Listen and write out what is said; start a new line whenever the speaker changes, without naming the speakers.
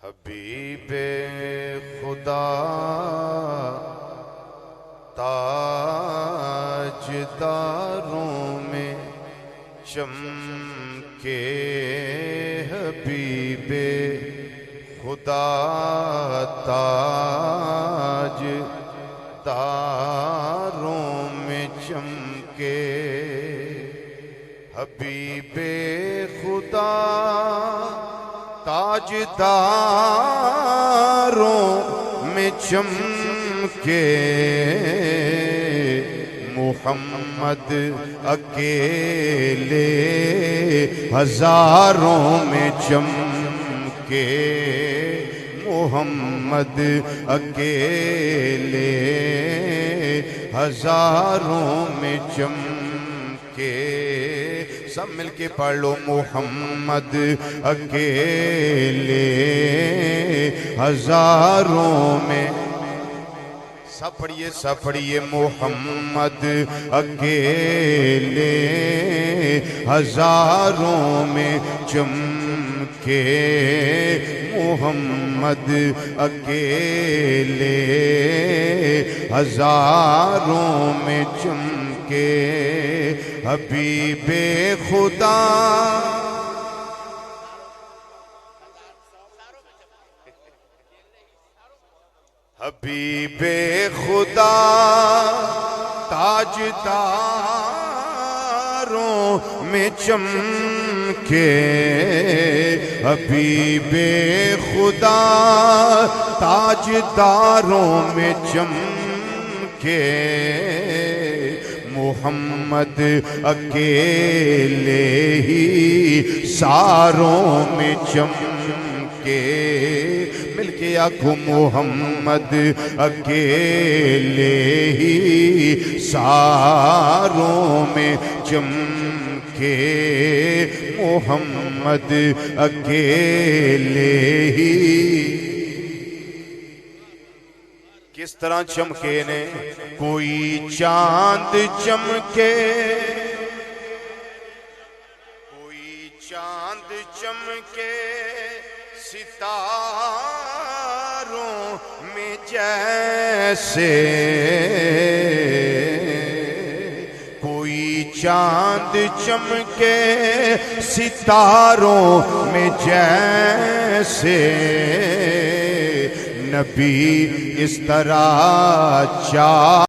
حبیب خدا تاجداروں میں چمکے، حبیب خدا تاجداروں میں چمکے، حبیب خدا تاجداروں میں چمکے، محمد اکیلے ہزاروں میں چمکے، محمد اکیلے ہزاروں میں چمکے۔ سب مل کے پڑھ لو، محمد اکیلے ہزاروں میں، سب پڑھیے محمد اکیلے ہزاروں میں چمکے، محمد اکیلے ہزاروں میں چمکے، حبیب خدا حبیب خدا تاجداروں میں چمکے، حبیب خدا تاجداروں میں چمکے، محمد اکیلے ہی ساروں میں چمکے، مل کے آنکھوں، محمد اکیلے ہی ساروں میں چمکے، محمد اکیلے ہی۔ کس طرح چمکے نے؟ کوئی چاند چمکے، کوئی چاند چمکے ستاروں میں جیسے، کوئی چاند چمکے ستاروں میں جیسے، نبی اس طرح